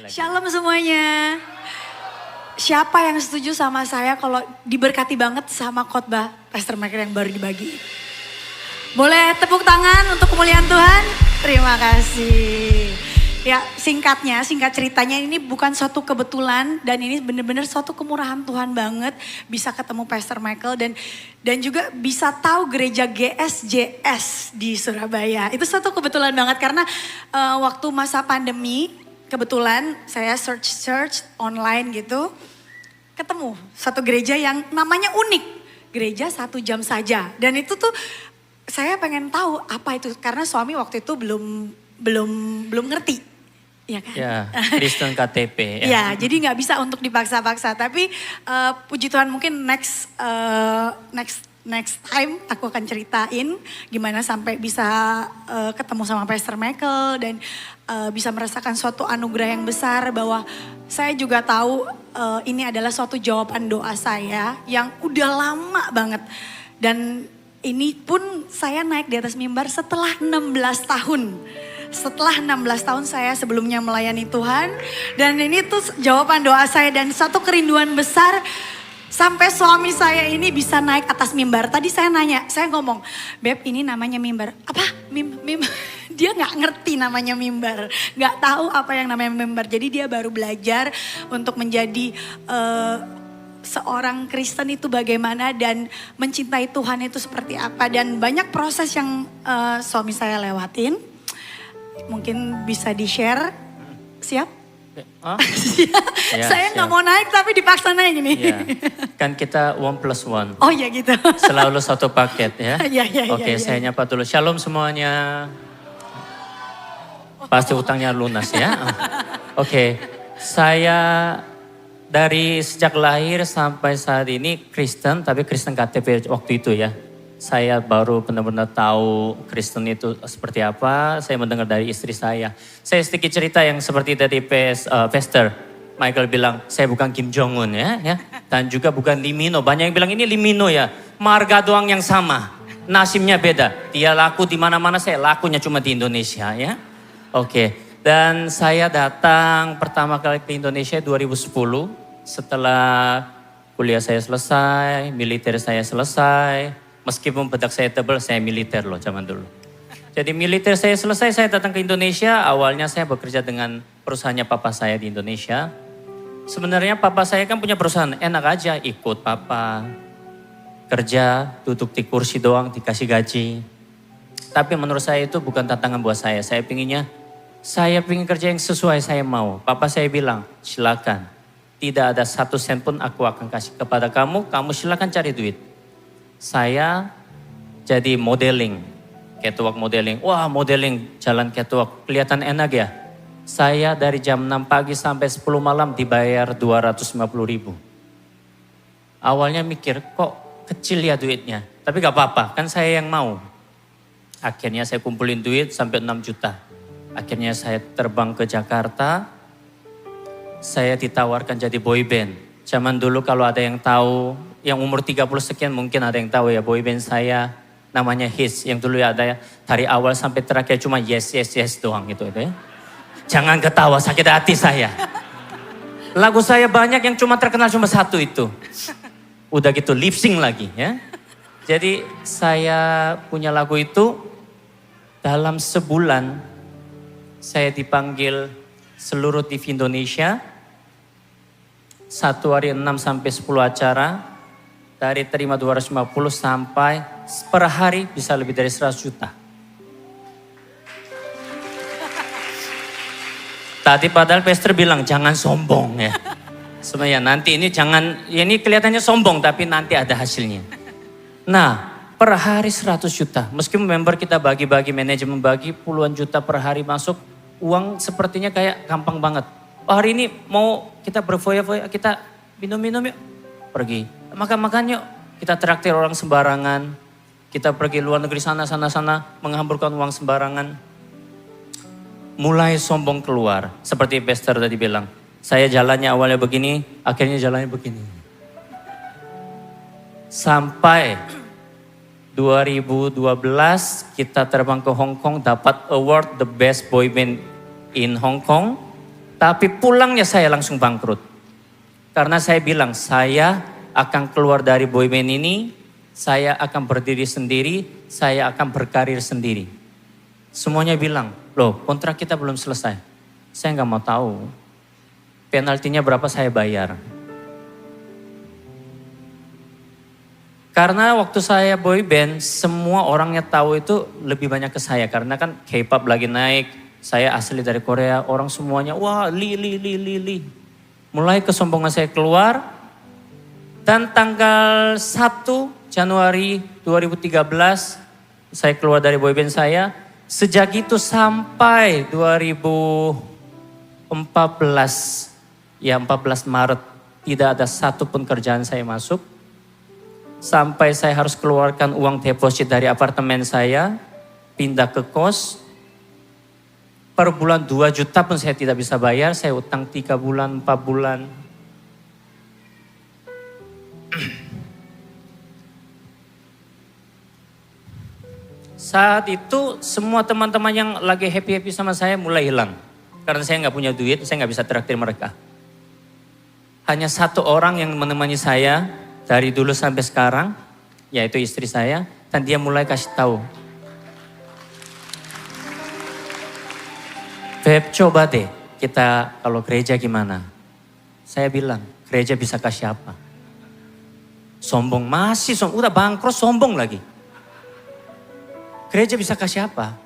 Shalom semuanya. Siapa yang setuju sama saya kalau diberkati banget sama khotbah Pastor Michael yang baru dibagi? Boleh tepuk tangan untuk kemuliaan Tuhan? Terima kasih. Ya singkat ceritanya ini bukan suatu kebetulan dan ini benar-benar suatu kemurahan Tuhan banget bisa ketemu Pastor Michael dan juga bisa tahu gereja GSJS di Surabaya. Itu suatu kebetulan banget karena waktu masa pandemi kebetulan saya search online gitu ketemu satu gereja yang namanya unik. Gereja 1 jam saja dan itu tuh saya pengen tahu apa itu karena suami waktu itu belum ngerti. Ya kan? Ya, Kristen KTP. Ya, jadi nggak bisa untuk dipaksa-paksa. Tapi puji Tuhan mungkin next time aku akan ceritain gimana sampai bisa ketemu sama Pastor Michael dan bisa merasakan suatu anugerah yang besar bahwa saya juga tahu ini adalah suatu jawaban doa saya yang udah lama banget dan ini pun saya naik di atas mimbar setelah 16 tahun. Setelah 16 tahun saya sebelumnya melayani Tuhan. Dan ini tuh jawaban doa saya dan satu kerinduan besar. Sampai suami saya ini bisa naik atas mimbar. Tadi saya nanya, saya ngomong, Beb ini namanya mimbar. Apa? Dia gak ngerti namanya mimbar. Gak tahu apa yang namanya mimbar. Jadi dia baru belajar untuk menjadi seorang Kristen itu bagaimana dan mencintai Tuhan itu seperti apa. Dan banyak proses yang suami saya lewatin. Mungkin bisa di-share. Siap? Oh? Ya, saya nggak mau naik tapi dipaksa naik ini. Ya. Kan kita 1+1. Oh ya gitu. Selalu satu paket ya. Oke, Ya. saya nyapa dulu. Shalom semuanya. Pasti utangnya lunas ya. Oke, saya dari sejak lahir sampai saat ini Kristen, tapi Kristen KTP waktu itu ya. Saya baru benar-benar tahu Kristen itu seperti apa. Saya mendengar dari istri saya. Saya sedikit cerita yang seperti tadi Pastor Michael bilang, saya bukan Kim Jong Un ya. Dan juga bukan Lee Min Ho. Banyak yang bilang ini Lee Min Ho ya. Marga doang yang sama. Nasibnya beda. Dia laku di mana-mana, saya lakunya cuma di Indonesia ya. Oke. Dan saya datang pertama kali ke Indonesia 2010. Setelah kuliah saya selesai, militer saya selesai. Meskipun bedak saya tebal, saya militer loh zaman dulu. Jadi militer saya selesai, saya datang ke Indonesia. Awalnya saya bekerja dengan perusahaannya papa saya di Indonesia. Sebenarnya papa saya kan punya perusahaan, enak aja ikut papa. Kerja, duduk di kursi doang, dikasih gaji. Tapi menurut saya itu bukan tantangan buat saya. Saya pengen kerja yang sesuai saya mau. Papa saya bilang, silakan. Tidak ada 1 sen pun aku akan kasih kepada kamu silakan cari duit. Saya jadi modeling, catwalk modeling. Wah modeling jalan catwalk, kelihatan enak ya. Saya dari jam 6 pagi sampai 10 malam dibayar 250.000. Awalnya mikir kok kecil ya duitnya. Tapi gak apa-apa, kan saya yang mau. Akhirnya saya kumpulin duit sampai 6 juta. Akhirnya saya terbang ke Jakarta. Saya ditawarkan jadi boy band. Zaman dulu kalau ada yang tahu, yang umur 30 sekian mungkin ada yang tahu ya, boy band saya namanya Hits. Yang dulu ya ada ya, dari awal sampai terakhir cuma yes doang gitu ya. Jangan ketawa, sakit hati saya. Lagu saya banyak yang cuma terkenal cuma 1 itu. Udah gitu lip sync lagi ya. Jadi saya punya lagu itu dalam sebulan saya dipanggil seluruh TV Indonesia. 1 hari 6 sampai 10 acara. Dari terima 250 sampai per hari bisa lebih dari 100 juta. Tadi padahal Pastor bilang jangan sombong ya. Sebenarnya nanti ini jangan, ya ini kelihatannya sombong tapi nanti ada hasilnya. Nah per hari 100 juta. Meskipun member kita bagi-bagi, manajemen bagi puluhan juta per hari masuk. Uang sepertinya kayak gampang banget. Oh hari ini mau kita berfoya-foya, kita minum-minum yuk. Pergi. Makan-makan yuk. Kita traktir orang sembarangan. Kita pergi luar negeri sana, menghamburkan uang sembarangan. Mulai sombong keluar. Seperti Pastor tadi bilang. Saya jalannya awalnya begini, akhirnya jalannya begini. Sampai 2012 kita terbang ke Hong Kong, dapat award the best boy band in Hong Kong. Tapi pulangnya saya langsung bangkrut. Karena saya bilang, saya akan keluar dari boyband ini, saya akan berdiri sendiri, saya akan berkarir sendiri. Semuanya bilang, loh kontrak kita belum selesai. Saya nggak mau tahu. Penaltinya berapa saya bayar. Karena waktu saya boyband, semua orangnya tahu itu lebih banyak ke saya. Karena kan K-pop lagi naik, saya asli dari Korea, orang semuanya, wah Li. Mulai kesombongan saya keluar, dan tanggal 1 Januari 2013, saya keluar dari boyband saya. Sejak itu sampai 2014, ya 14 Maret, tidak ada satupun kerjaan saya masuk. Sampai saya harus keluarkan uang deposit dari apartemen saya, pindah ke kos. Per bulan 2 juta pun saya tidak bisa bayar, saya utang 3 bulan, 4 bulan. Saat itu semua teman-teman yang lagi happy-happy sama saya mulai hilang. Karena saya nggak punya duit, saya nggak bisa traktir mereka. Hanya satu orang yang menemani saya dari dulu sampai sekarang, yaitu istri saya. Dan dia mulai kasih tahu, Beb, coba deh kita kalau gereja gimana? Saya bilang, gereja bisa kasih apa? Sombong, masih sombong, udah bangkrut sombong lagi. Gereja bisa kasih apa?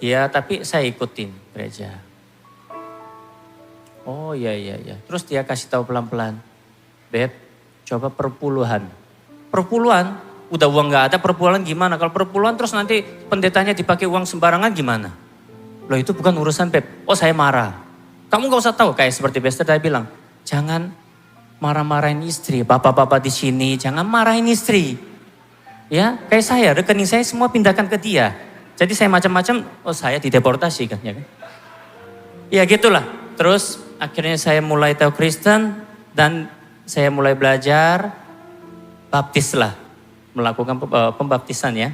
Ya tapi saya ikutin gereja. Oh iya. Terus dia kasih tahu pelan-pelan. Beb, coba perpuluhan. Perpuluhan? Udah uang gak ada, perpuluhan gimana? Kalau perpuluhan terus nanti pendetanya dipakai uang sembarangan gimana? Loh itu bukan urusan Beb. Oh saya marah. Kamu gak usah tahu, kayak seperti Bester tadi bilang. Jangan marah-marahin istri. Bapak-bapak di sini jangan marahin istri. Ya, kayak saya, rekening saya semua pindahkan ke dia. Jadi saya macam-macam, oh saya dideportasi kan ya kan. Ya gitulah. Terus akhirnya saya mulai tahu Kristen dan saya mulai belajar baptis lah. Melakukan pembaptisan ya.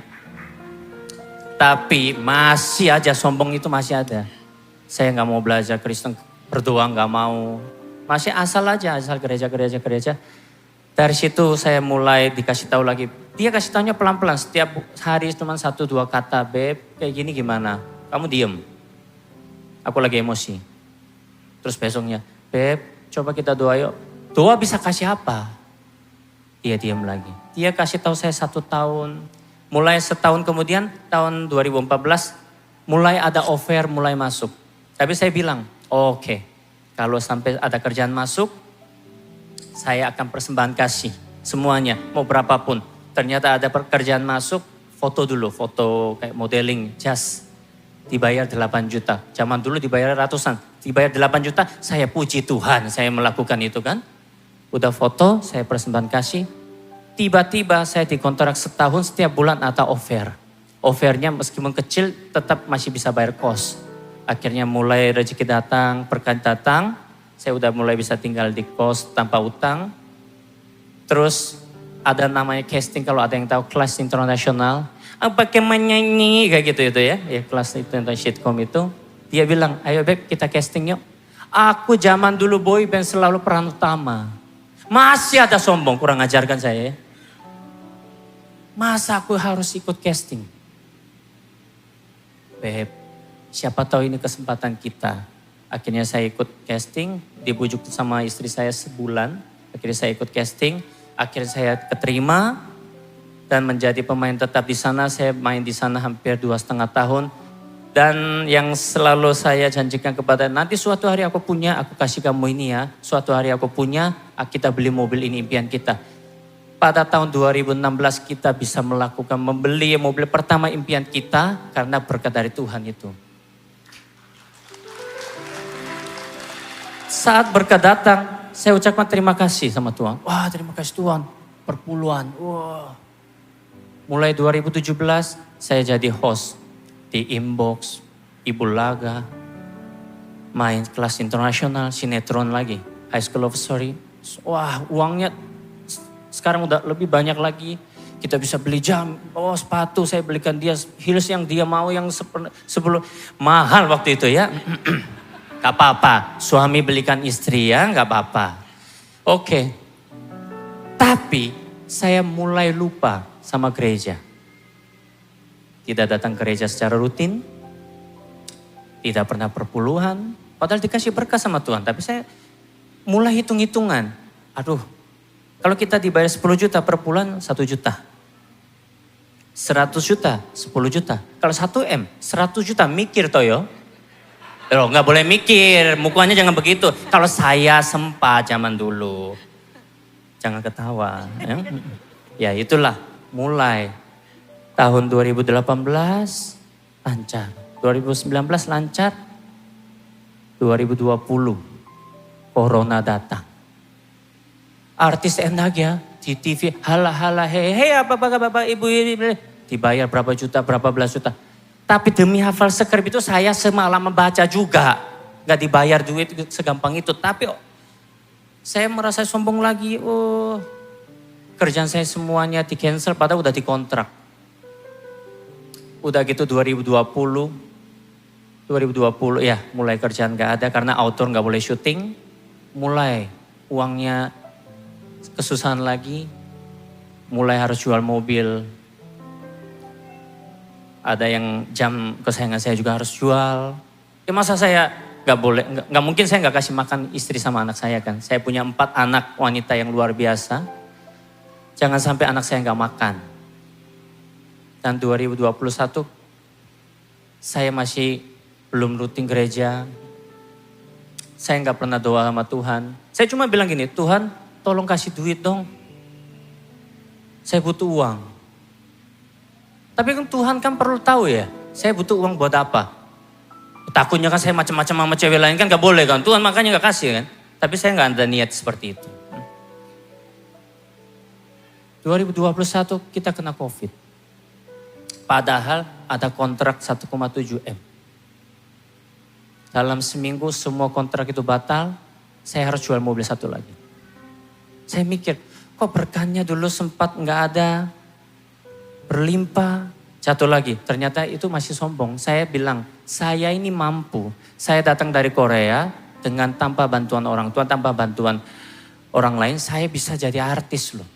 Tapi masih aja sombong itu masih ada. Saya nggak mau belajar Kristen, berdoa nggak mau. Masih asal gereja. Dari situ saya mulai dikasih tahu lagi. Dia kasih tahunya pelan-pelan. Setiap hari cuma 1-2 kata, Beb kayak gini gimana? Kamu diem. Aku lagi emosi. Terus besoknya, Beb coba kita doa yuk. Doa bisa kasih apa? Dia diam lagi. Dia kasih tahu saya 1 tahun. Mulai setahun kemudian, tahun 2014, mulai ada offer, mulai masuk. Tapi saya bilang, oke, kalau sampai ada kerjaan masuk, saya akan persembahan kasih semuanya, mau berapapun. Ternyata ada pekerjaan masuk, foto dulu, foto kayak modeling, jas. Dibayar 8 juta. Zaman dulu dibayar ratusan. Dibayar 8 juta, saya puji Tuhan, saya melakukan itu kan. Udah foto, saya persembahan kasih. Tiba-tiba saya dikontrak setahun setiap bulan ada offer. Offernya meskipun kecil tetap masih bisa bayar kos. Akhirnya mulai rezeki datang, berkah datang. Saya udah mulai bisa tinggal di kos tanpa utang. Terus ada namanya casting, kalau ada yang tahu kelas internasional. Pakai menyanyi kayak gitu itu ya. Ya kelas itu tentang sitcom itu. Dia bilang, ayo Beb kita casting yuk. Aku zaman dulu boy band selalu peran utama. Masih ada sombong, kurang ajarkan saya ya. Masa aku harus ikut casting? Beb, siapa tahu ini kesempatan kita. Akhirnya saya ikut casting, dibujuk sama istri saya sebulan. Akhirnya saya ikut casting, akhirnya saya keterima dan menjadi pemain tetap di sana. Saya main di sana hampir 2,5 tahun. Dan yang selalu saya janjikan kepada, nanti suatu hari aku punya, aku kasih kamu ini ya. Suatu hari aku punya, kita beli mobil, ini impian kita. Pada tahun 2016 kita bisa melakukan, membeli mobil pertama impian kita karena berkat dari Tuhan itu. Saat berkat datang, saya ucapkan terima kasih sama Tuhan. Wah terima kasih Tuhan, perpuluhan. Wah. Mulai 2017 saya jadi host di Inbox, Ibu Laga, main kelas internasional, sinetron lagi, High School of Story. Wah uangnya sekarang udah lebih banyak lagi. Kita bisa beli jam, oh sepatu saya belikan dia, heels yang dia mau yang sebelum mahal waktu itu ya. Gak apa-apa, suami belikan istri ya, gak apa-apa. Oke, tapi saya mulai lupa sama gereja. Tidak datang ke gereja secara rutin, tidak pernah perpuluhan, padahal dikasih berkah sama Tuhan. Tapi saya mulai hitung-hitungan, aduh kalau kita dibayar 10 juta per bulan 1 juta. 100 juta, 10 juta. Kalau 1 M, 100 juta, mikir toyo. Loh, nggak boleh mikir, mukanya jangan begitu. Kalau saya sempat zaman dulu. Jangan ketawa. Ya itulah, mulai. Tahun 2018 lancar. 2019 lancar. 2020 Corona datang. Artis enak ya, di TV, hala hei bapak ibu, dibayar berapa juta, berapa belas juta. Tapi demi hafal skrip itu saya semalam membaca juga. Gak dibayar duit segampang itu. Tapi saya merasa sombong lagi, kerjaan saya semuanya di cancel padahal udah dikontrak. Udah gitu 2020 ya mulai kerjaan gak ada karena outdoor gak boleh syuting. Mulai uangnya kesusahan lagi, mulai harus jual mobil. Ada yang jam kesayangan saya juga harus jual. Ya masa saya gak boleh, gak mungkin saya gak kasih makan istri sama anak saya kan. Saya punya 4 anak wanita yang luar biasa. Jangan sampai anak saya gak makan. Dan 2021 saya masih belum rutin gereja. Saya gak pernah doa sama Tuhan. Saya cuma bilang gini, Tuhan tolong kasih duit dong. Saya butuh uang. Tapi kan Tuhan kan perlu tahu ya, saya butuh uang buat apa. Takutnya kan saya macam-macam sama cewek lain kan gak boleh kan. Tuhan makanya gak kasih kan. Tapi saya gak ada niat seperti itu. 2021 kita kena COVID. Padahal ada kontrak 1,7 M. Dalam seminggu semua kontrak itu batal. Saya harus jual mobil 1 lagi. Saya mikir, kok berkahnya dulu sempat nggak ada, berlimpah, jatuh lagi. Ternyata itu masih sombong. Saya bilang, saya ini mampu. Saya datang dari Korea dengan tanpa bantuan orang tua, tanpa bantuan orang lain, saya bisa jadi artis loh.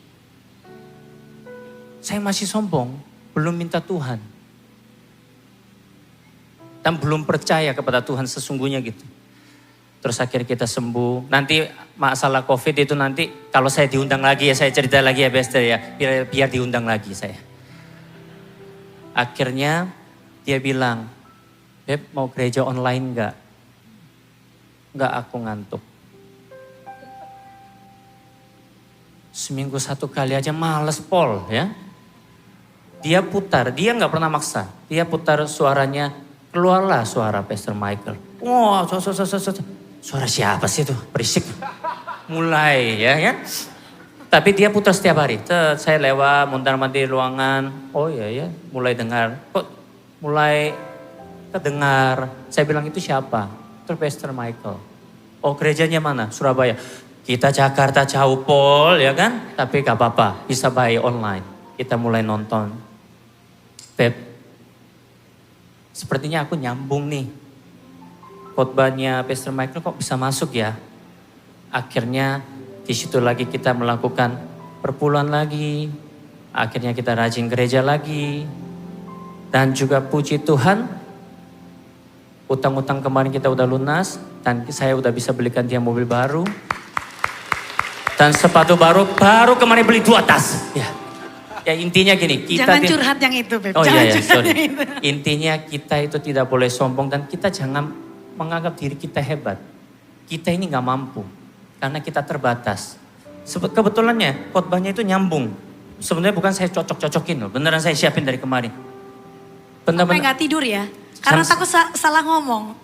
Saya masih sombong, belum minta Tuhan. Dan belum percaya kepada Tuhan sesungguhnya gitu. Terus akhirnya kita sembuh. Nanti masalah COVID itu nanti kalau saya diundang lagi ya, saya cerita lagi ya Bester ya. Biar diundang lagi saya. Akhirnya dia bilang, Beb mau gereja online enggak? Enggak, aku ngantuk. Seminggu 1 kali aja males Pol ya. Dia putar, dia enggak pernah maksa. Dia putar suaranya, keluarlah suara Pastor Michael. Wah, suara siapa sih itu? Berisik. Mulai ya. Tapi dia putar setiap hari. Saya lewat, mondar-mandir ruangan. Oh iya ya, mulai dengar. Kok mulai kedengar. Saya bilang itu siapa? Itu Pastor Michael. Oh gerejanya mana? Surabaya. Kita Jakarta jauh Pol ya kan? Tapi gak apa-apa, bisa buy online. Kita mulai nonton. Beb, sepertinya aku nyambung nih. Khotbahnya Pastor Michael kok bisa masuk ya. Akhirnya di situ lagi kita melakukan perpuluhan lagi. Akhirnya kita rajin gereja lagi. Dan juga puji Tuhan, utang-utang kemarin kita udah lunas. Dan saya udah bisa belikan dia mobil baru. Dan sepatu baru kemarin beli 2 tas. Ya intinya gini. Jangan curhat yang itu Beb. Oh Jangan iya, curhat sorry. yang itu. Intinya kita itu tidak boleh sombong dan kita jangan menganggap diri kita hebat. Kita ini gak mampu. Karena kita terbatas. Kebetulannya khotbahnya itu nyambung. Sebenarnya bukan saya cocok-cocokin loh. Beneran saya siapin dari kemarin. Sampai gak tidur ya? Karena takut salah ngomong.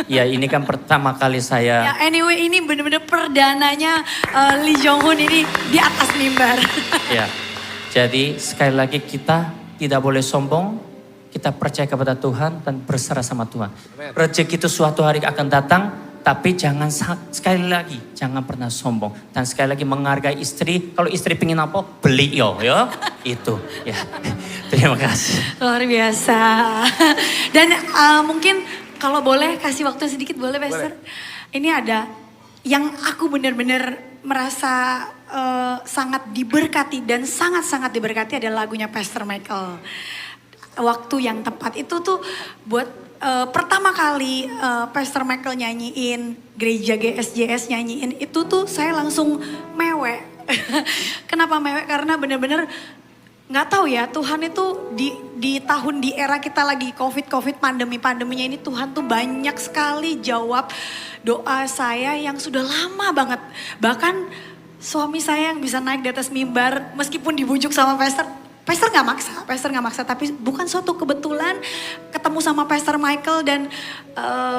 Ya ini kan pertama kali saya. Ya anyway ini bener-bener perdananya Lee Jong Hoon ini di atas mimbar. Ya. Jadi sekali lagi kita tidak boleh sombong. Kita percaya kepada Tuhan dan berserah sama Tuhan. Rezeki itu suatu hari akan datang, Tapi jangan sekali lagi, jangan pernah sombong. Dan sekali lagi menghargai istri. Kalau istri pengen apa, beli yo. Itu ya. Terima kasih. Luar biasa. Dan mungkin kalau boleh kasih waktu sedikit boleh Pastor? Ini ada yang aku benar-benar merasa sangat diberkati dan sangat-sangat diberkati adalah lagunya Pastor Michael. Waktu yang tepat itu tuh buat pertama kali Pastor Michael nyanyiin, gereja GSJS nyanyiin itu tuh saya langsung mewek. Kenapa mewek? Karena benar-benar nggak tahu ya, Tuhan itu di tahun di era kita lagi COVID pandeminya ini, Tuhan tuh banyak sekali jawab doa saya yang sudah lama banget. Bahkan suami saya yang bisa naik di atas mimbar meskipun dibujuk sama Pastor nggak maksa, tapi bukan suatu kebetulan ketemu sama Pastor Michael dan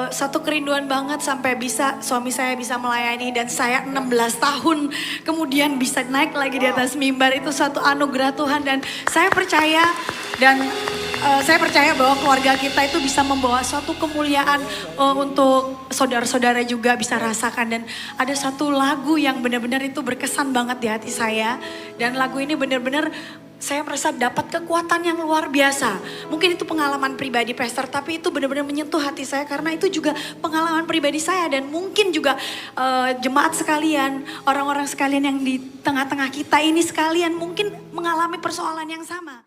satu kerinduan banget sampai bisa suami saya bisa melayani dan saya 16 tahun kemudian bisa naik lagi di atas mimbar, itu suatu anugerah Tuhan dan saya percaya bahwa keluarga kita itu bisa membawa suatu kemuliaan untuk saudara-saudara juga bisa rasakan, dan ada satu lagu yang benar-benar itu berkesan banget di hati saya, dan lagu ini benar-benar saya merasa dapat kekuatan yang luar biasa. Mungkin itu pengalaman pribadi Pastor, tapi itu benar-benar menyentuh hati saya karena itu juga pengalaman pribadi saya dan mungkin juga jemaat sekalian, orang-orang sekalian yang di tengah-tengah kita ini sekalian mungkin mengalami persoalan yang sama.